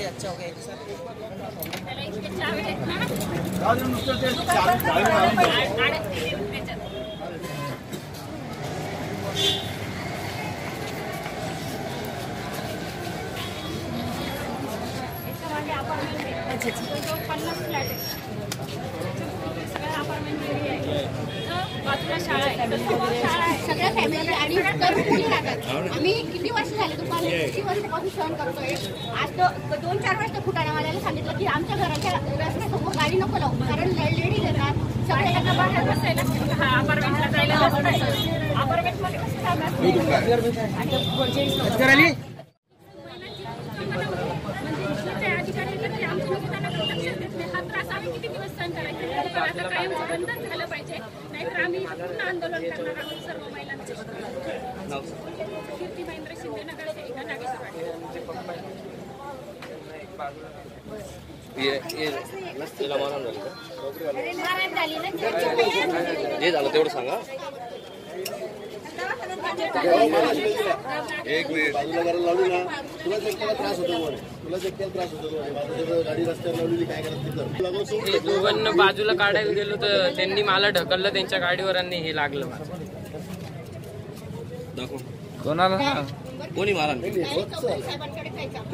अच्छा हो गया बाजूला शाळा आहे सगळ्या फॅमिली आणि आम्ही किती वर्ष झाले दुपारी किती वर्षापासून सहन करतोय। आज तो 2-4 वर्ष फुटाणावाल्याला सांगितलं की आमच्या घराच्या रस्त्यासमोर गाडी नको लावू कारण लेडीज येतात सगळ्यांना बाहेर बसायला अपार्टमेंटला जायला अपार्टमेंटमध्ये कसं बंधन झालं पाहिजे नाहीतर आम्ही पूर्ण आंदोलन करणार आहोत सर्व महिलांचे। कीर्ती महेंद्र शिंदे नगरसेविका नागेश्वर हे झालं तेवढं सांगा। एक मिनिट लावली ना तुला त्रास होतो तुला त्रास होतो गाडी रस्त्यावर लावलेली काय करत दोघांना बाजूला काढायला गेलो तर त्यांनी मला ढकललं त्यांच्या गाडीवर आणि हे लागलं दाखव कोणाला कोणी मारहाण केली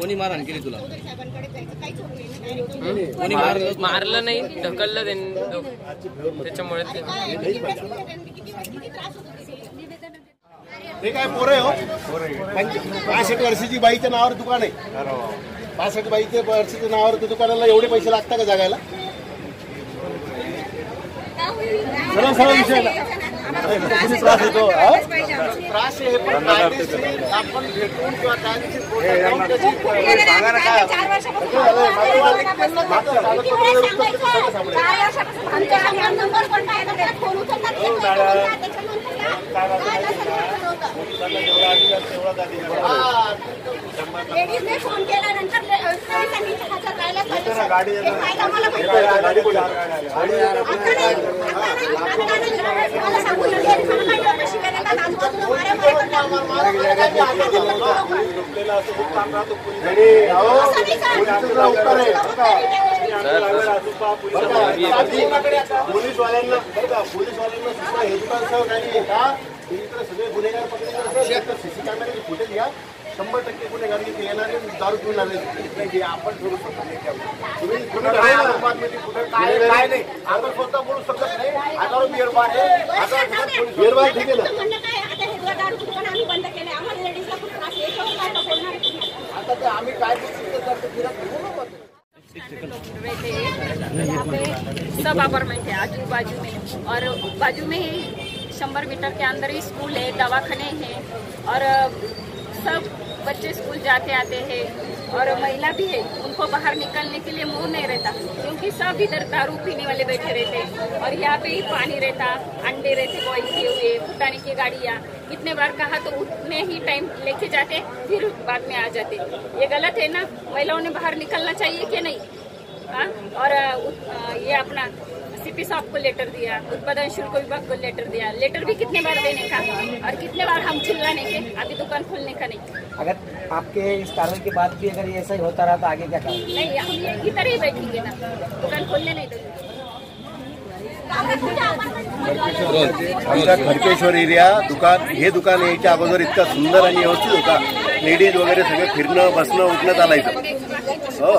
कोणी मारहाण केली तुला कोणी मारलं नाही ढकललं त्यांनी त्याच्यामुळे हे काय पोरं आहे हो 65 वर्षाची बाईच्या नावावर दुकान आहे 65 बाईच्या वर्षाच्या नावावर दुकानाला एवढे पैसे लागतात का जागायला सरळ सरळ विषय त्रास होतो त्रास आहे पण आपण भेटून किंवा लेडीजने फोन केल्यानंतर गाडी पोलीसवाल्यांना सुद्धा हे दुकान सगळे गुन्हेगार पकडले सीसी कॅमेऱ्याचे फुटेज घ्या 100% गुन्हेगार तिथे येणारे दारू पिऊन आले आपण ठरू शकतो काय नाही आपण स्वतः बोलू शकत नाही आता बिअरबार आहे बिअरबार ठीक आहे ना आता ते आम्ही काय सब अपार्टमेंट है आजू बाजू में और बाजू में ही 100 मीटर के अंदर ही स्कूल है दवाखाने हैं और सब बच्चे स्कूल जाते आते हैं और महिला भी है उनको बाहर निकलने के लिए मुंह नहीं रहता क्योंकि सब इधर दारू पीने वाले बैठे रहते और यहाँ पे ही पानी रहता अंडे रहते बॉयल किए हुए फुटाने की गाड़ियाँ कितने बार कहा तो उतने ही टाइम लेके जाते फिर बाद में आ जाते ये गलत है ना महिलाओं ने बाहर निकलना चाहिए कि नहीं और ये अपना सीपी साहब को लेटर दिया उत्पादन शुल्क विभाग को लेटर दिया लेटर भी कितने बार देने का और कितने बार हम चिल्लाने के अभी दुकान खोलने का नहीं। अगर आपके इस कार्रवाई के बाद भी अगर ये ऐसा ही होता रहा तो आगे क्या करेंगे? नहीं हम ये इधर ही बैठेंगे ना दुकान खोलने नहीं देंगे। आमचा खडकेश्वर एरिया दुकान हे दुकान यायच्या अगोदर इतका सुंदर आणि व्यवस्थित होता लेडीज वगैरे सगळं फिरणं बसणं उठणं चालायचं हो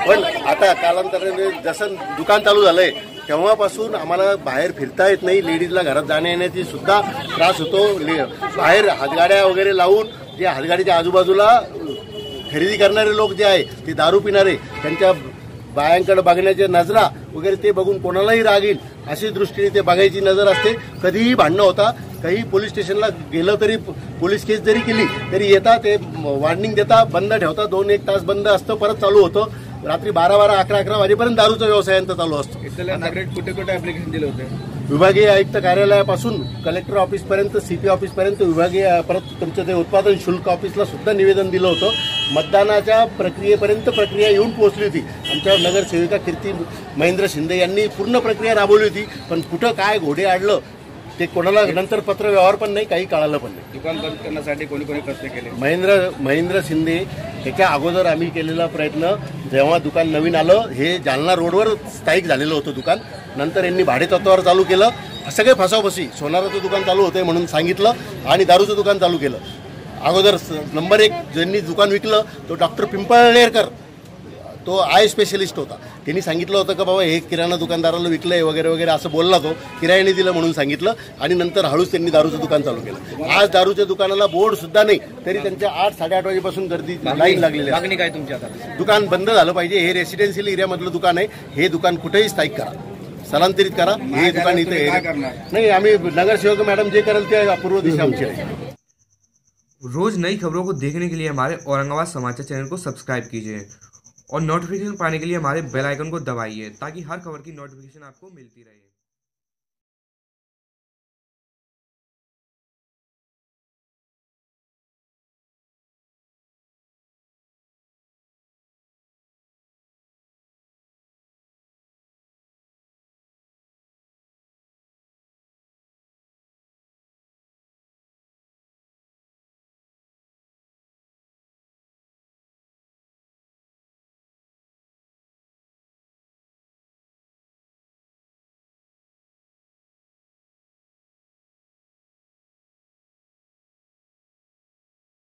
पण आता कालांतराने जसं दुकान चालू झालंय तेव्हापासून आम्हाला बाहेर फिरता येत नाही लेडीजला घरात जाण्या येण्याची सुद्धा त्रास होतो बाहेर हातगाड्या वगैरे लावून जे हातगाडीच्या आजूबाजूला खरेदी करणारे लोक जे आहे ते दारू पिणारे त्यांच्या बायांकडे बघण्याच्या नजरा वगैरे ते बघून कोणालाही राग येईल अशी दृष्टीने ते बघायची नजर असते कधीही भांडणं होता काही पोलीस स्टेशनला गेलं तरी पोलीस केस जरी केली तरी येता ते वॉर्निंग देता बंद ठेवता 2-1 तास बंद असतं परत चालू होतं रात्री 12-11 वाजेपर्यंत दारूचा व्यवसाय यांचा चालू असतो नागरिक कुठे कुठे ऍप्लिकेशन दिले होते विभागीय आयुक्त कार्यालयापासून कलेक्टर ऑफिसपर्यंत, CP ऑफिसपर्यंत, विभागीय परत तुमचं ते उत्पादन शुल्क ऑफिसला सुद्धा निवेदन दिलं होतं. मतदानाच्या प्रक्रियेपर्यंत प्रक्रिया येऊन पोहोचली होती. आमच्या नगरसेविका कीर्ती महेंद्र शिंदे यांनी पूर्ण प्रक्रिया राबवली होती, पण कुठं काय घोडे आडलं ते कोणाला नंतर पत्र व्यवहार पण नाही, काही कळालं पण नाही. दुकान बंद करण्यासाठी कोणी कोणी प्रयत्न केले? महेंद्र शिंदे त्याच्या अगोदर आम्ही केलेला प्रयत्न, जेव्हा दुकान नवीन आलं, हे जालना रोडवर स्थायिक झालेलं होतं दुकान, नंतर यांनी भाडेतत्वावर चालू केलं. सगळे फसाफसी, सोनाराचं दुकान चालू होतंय म्हणून सांगितलं आणि दारूचं दुकान चालू केलं. अगोदर नंबर 1 ज्यांनी दुकान विकलं तो डॉक्टर पिंपळनेरकर, तो आय स्पेशलिस्ट होता. त्यांनी सांगितलं होतं का बाबा हे किराणा दुकानदाराला विकलंय वगैरे वगैरे असं बोलला, तो किरायाने दिलं म्हणून सांगितलं, आणि नंतर हळूच त्यांनी दारूचं दुकान चालू केलं. आज दारूच्या दुकानाला बोर्ड सुद्धा नाही, तरी त्यांच्या 8-8:30 वाजेपासून गर्दी लाईन लागलेली आहे. मागणी काय तुमची आता? दुकान बंद झालं पाहिजे. हे रेसिडेन्शियल एरियामधलं दुकान आहे, हे दुकान कुठेही स्थायिक करा, स्थलांतरित करा. हे दुकान इथे नाही. आम्ही नगरसेवक मॅडम जे करेल ते अपूर्व दिशा आमची आहे. रोज नई खबरों को देखने के लिए हमारे औरंगाबाद समाचार चैनल को सब्सक्राइब कीजिए और नोटिफिकेशन पाने के लिए हमारे बेल आइकन को दबाइए ताकि हर खबर की नोटिफिकेशन आपको मिलती रहे।